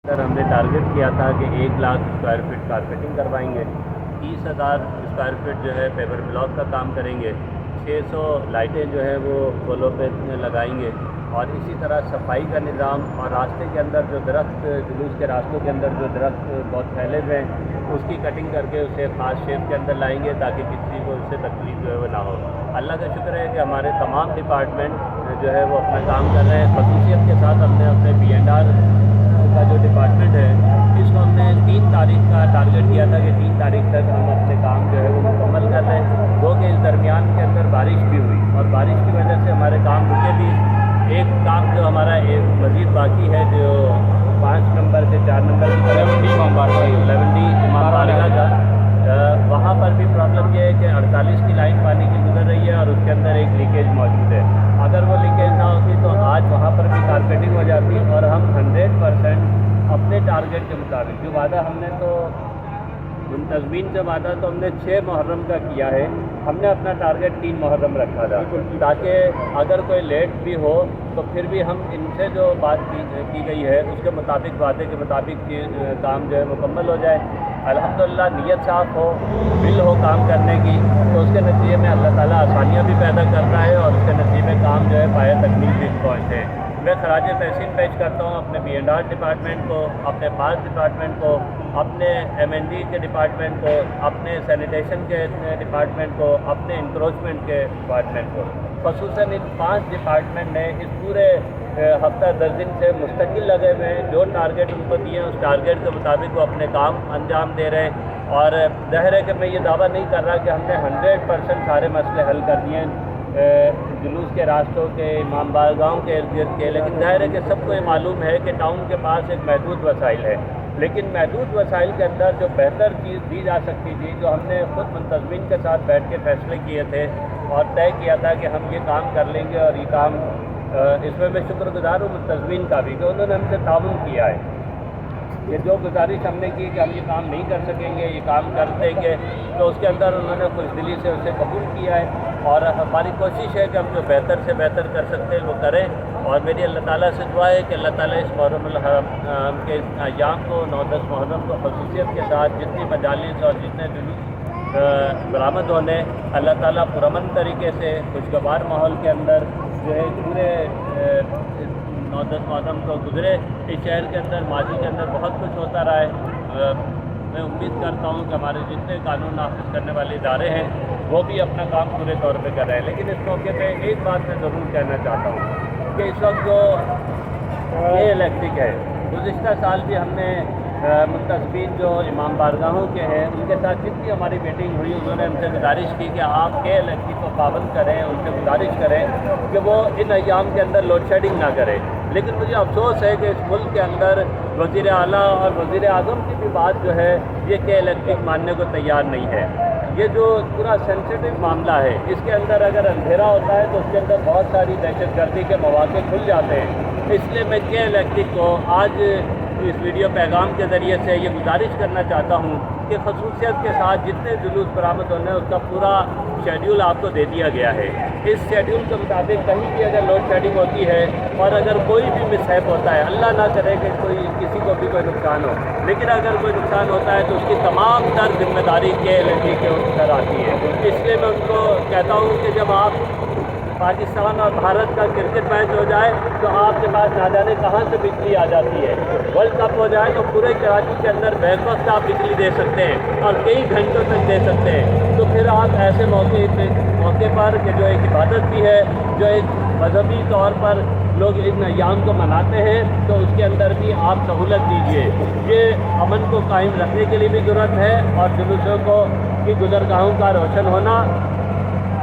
سر हमने टारगेट किया था कि 1 लाख स्क्वायर फीट कारपेटिंग करवाएंगे, 30,000 स्क्वायर फीट जो है पेपर ब्लॉक का काम करेंगे, 600 लाइटें जो है वो पोलों पे लगाएंगे और इसी तरह सफाई का निज़ाम और रास्ते के अंदर जो दरख्त जुलूस के रास्तों के अंदर जो दरख्त बहुत फैले हुए हैं उसकी कटिंग करके उसे ख़ास शेप के अंदर लाएंगे ताकि किसी को उससे तकलीफ जो है वो ना हो। अल्लाह का शुक्र है कि हमारे तमाम डिपार्टमेंट जो है वो अपना काम कर रहे हैं। खसूसियत के साथ हमने अपने B&R का जो डिपार्टमेंट है इसको हमने 3 तारीख का टारगेट किया था कि 3 तारीख तक हम अपने काम जो है वो मुकम्मल कर लें। वो कि इस दरमियान के अंदर बारिश भी हुई और बारिश की वजह से हमारे काम रुके भी। एक काम जो हमारा एक मज़ीद बाकी है जो 5 नंबर से 4 नंबर की तरफ 11D इमाम बारगाह का, वहाँ पर भी प्रॉब्लम ये है कि 48 की लाइन पानी की गुजर रही है और उसके अंदर एक लीकेज मौजूद है। अगर वो लीकेज ना होती तो आज वहाँ पर भी कारपेटिंग हो जाती और हम 100% अपने टारगेट के मुताबिक जो वादा हमने तो मुंतज़मीन से वादा तो हमने 6 मुहर्रम का किया है, हमने अपना टारगेट 3 मुहर्रम रखा था ताकि अगर कोई लेट भी हो तो फिर भी हम इनसे जो बात की गई है उसके मुताबिक वादे के मुताबिक काम जो है मुकम्मल हो जाए। अल्हम्दुलिल्लाह नीयत साफ़ हो, दिल हो काम करने की तो उसके नतीजे में अल्लाह ताला आसानियाँ भी पैदा करता है और उसके नतीजे में काम जो है पाया तकमील भी पहुँचते हैं। मैं खराज तहसीन पेश करता हूँ अपने B&R डिपार्टमेंट को, अपने पास डिपार्टमेंट को, अपने M&D के डिपार्टमेंट को, अपने सैनिटेशन के डिपार्टमेंट को, अपने इंक्रोचमेंट के डिपार्टमेंट को। ख़ुसूसन इन 5 डिपार्टमेंट ने इस पूरे हफ्ता 10 दिन से मुस्तकिल लगे हुए हैं। जो टारगेट उनको दिए हैं उस टारगेट के मुताबिक वो अपने काम अंजाम दे रहे हैं और ज़ाहिर है कि मैं ये दावा नहीं कर रहा कि हमने 100% सारे मसले हल कर दिए हैं जुलूस के रास्तों के, इमाम बारगाहों के इर्द गिर्द के, लेकिन ज़ाहिर है कि सबको ये मालूम है कि टाउन के पास एक महदूद वसाइल है, लेकिन महदूद वसाइल के अंदर जो बेहतर चीज़ दी जा सकती थी, जो हमने ख़ुद मुंतज़मीन के साथ बैठ के फैसले किए थे और तय किया था कि हम ये काम कर लेंगे और ये काम इसमें मैं शुक्रगुज़ार हूँ मुंतज़मीन का भी कि उन्होंने हमसे ताउन किया है। ये जो गुजारिश हमने की कि हम ये काम नहीं कर सकेंगे, ये काम कर देंगे, तो उसके अंदर उन्होंने खुशदिली से उसे कबूल किया है और हमारी कोशिश है कि हम जो बेहतर से बेहतर कर सकते हैं वो करें। और मेरी अल्लाह ताला से दुआ है कि अल्लाह ताला इस मुहर्रमुल हरम के अय्याम को 9-10 मुहर्रम को खसूसियत के साथ जितनी मजालिस और जितने जुलूस बरामद होने, अल्लाह ताला पुरअमन तरीके से खुशगवार माहौल के अंदर जो है पूरे 9-10 मुहर्रम को गुजरे। इस शहर के अंदर माजी के अंदर बहुत कुछ होता रहा है। मैं उम्मीद करता हूँ कि हमारे जितने कानून नाफिज करने वाले इदारे हैं वो भी अपना काम पूरे तौर पे कर रहे हैं। लेकिन इस मौके पे एक बात मैं ज़रूर कहना चाहता हूँ कि इस वक्त जो ये इलेक्ट्रिक है, गुज़िश्ता साल भी हमने मुंतज़मीन जो इमाम बारगाहों के हैं उनके साथ जितनी हमारी मीटिंग हुई उन्होंने हमसे गुजारिश की कि आप के इलेक्ट्रिक को पाबंद करें, उनसे गुजारिश करें कि वो इन अय्याम के अंदर लोड शेडिंग ना करें। लेकिन मुझे अफसोस है कि इस मुल्क के अंदर वज़ीर आला और वज़ीर आज़म की भी बात जो है ये के इलेक्ट्रिक मानने को तैयार नहीं है। ये जो पूरा सेंसिटिव मामला है इसके अंदर अगर अंधेरा होता है तो उसके अंदर बहुत सारी दहशतगर्दी के मौके खुल जाते हैं। इसलिए मैं के इलेक्ट्रिक को आज इस वीडियो पैगाम के ज़रिए से ये गुजारिश करना चाहता हूँ कि खसूसियत के साथ जितने जुलूस बरामद होने उसका पूरा शेड्यूल आपको दे दिया गया है। इस शेड्यूल के मुताबिक कहीं भी अगर लोड शेडिंग होती है और अगर कोई भी मिसहैप होता है, अल्लाह ना करे कि कोई किसी को भी कोई नुकसान हो, लेकिन अगर कोई नुकसान होता है तो उसकी तमाम तर जिम्मेदारी के इलेक्ट्रिक के ऊपर आती है। इसलिए मैं उनको कहता हूँ कि जब आप पाकिस्तान और भारत का क्रिकेट मैच हो जाए तो आपके पास ना जाने कहाँ से बिजली आ जाती है। वर्ल्ड कप हो जाए तो पूरे कराची के अंदर बैक वक्त आप बिजली दे सकते हैं और कई घंटों तक दे सकते हैं। तो फिर आप ऐसे मौके पर कि जो एक इबादत भी है, जो एक मजहबी तौर पर लोग इन अय्याम को मनाते हैं, तो उसके अंदर भी आप सहूलत दीजिए। ये अमन को कायम रखने के लिए भी ज़रूरत है और जुलूसों को की गुज़रगाहों का रोशन होना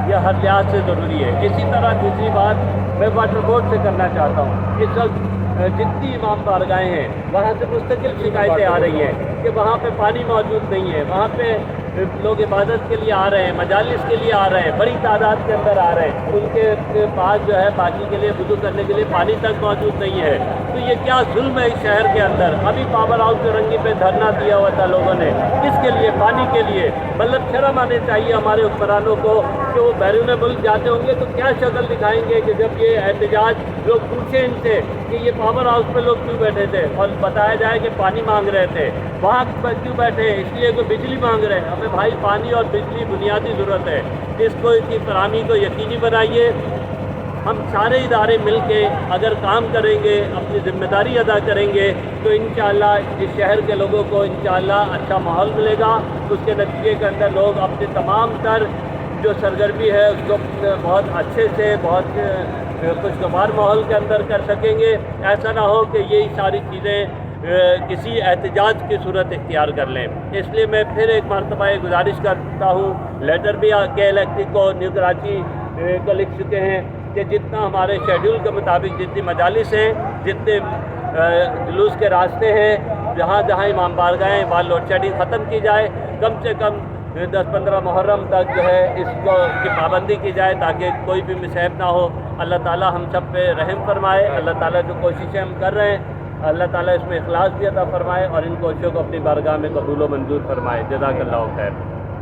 यह हर लिहाज से ज़रूरी है। इसी तरह दूसरी बात मैं वाटर बोर्ड से करना चाहता हूँ। इस वक्त जितनी इमाम बारगाहें हैं वहाँ से मुस्तकिल शिकायतें आ रही हैं कि वहाँ पे पानी मौजूद नहीं है, वहाँ पे लोग इबादत के लिए आ रहे हैं, मजालिस के लिए आ रहे हैं, बड़ी तादाद के अंदर आ रहे हैं, उनके पास जो है बाकी के लिए वुज़ू करने के लिए पानी तक मौजूद नहीं है। तो تو یہ کیا ظلم ہے اس شہر کے اندر. ابھی پاور ہاؤس رنگی پہ دھرنا دیا ہوا تھا لوگوں نے, کس کے لیے؟ پانی کے لیے. مطلب شرم آنے چاہیے ہمارے حکمرانوں کو کہ وہ بیرون ملک جاتے ہوں گے تو کیا شکل دکھائیں گے کہ جب یہ احتجاج لوگ پوچھیں ان سے کہ یہ پاور ہاؤس پہ لوگ کیوں بیٹھے تھے, اور بتایا جائے کہ پانی مانگ رہے تھے. وہاں کیوں بیٹھے؟ اس لیے کہ بجلی مانگ رہے ہیں. ہمیں بھائی پانی اور بجلی بنیادی ضرورت ہے, اس کو کی فراہمی کو یقینی بنائیے. ہم سارے ادارے مل کے اگر کام کریں گے, اپنی ذمہ داری ادا کریں گے تو انشاءاللہ اس شہر کے لوگوں کو انشاءاللہ اچھا ماحول ملے گا. اس کے نتیجے کے اندر لوگ اپنے تمام تر جو سرگرمی ہے اس کو بہت اچھے سے, بہت خوشگوار ماحول کے اندر کر سکیں گے. ایسا نہ ہو کہ یہی ساری چیزیں کسی احتجاج کی صورت اختیار کر لیں. اس لیے میں پھر ایک مرتبہ یہ گزارش کرتا ہوں, لیٹر بھی کے الیکٹرک کو, نیو کراچی کو لکھ چکے ہیں کہ جتنا ہمارے شیڈول کے مطابق جتنی مجالس ہیں, جتنے جلوس کے راستے ہیں, جہاں جہاں امام بارگاہیں ہیں, وہاں لوڈ شیڈنگ ختم کی جائے. کم سے کم 10-15 محرم تک جو ہے اس کو کی پابندی کی جائے تاکہ کوئی بھی مصیب نہ ہو. اللہ تعالی ہم سب پہ رحم فرمائے. اللہ تعالی جو کوششیں ہم کر رہے ہیں اللہ تعالی اس میں اخلاص بھی عطا فرمائے اور ان کوششوں کو اپنی بارگاہ میں قبول و منظور فرمائے. جزاک اللہ خیر.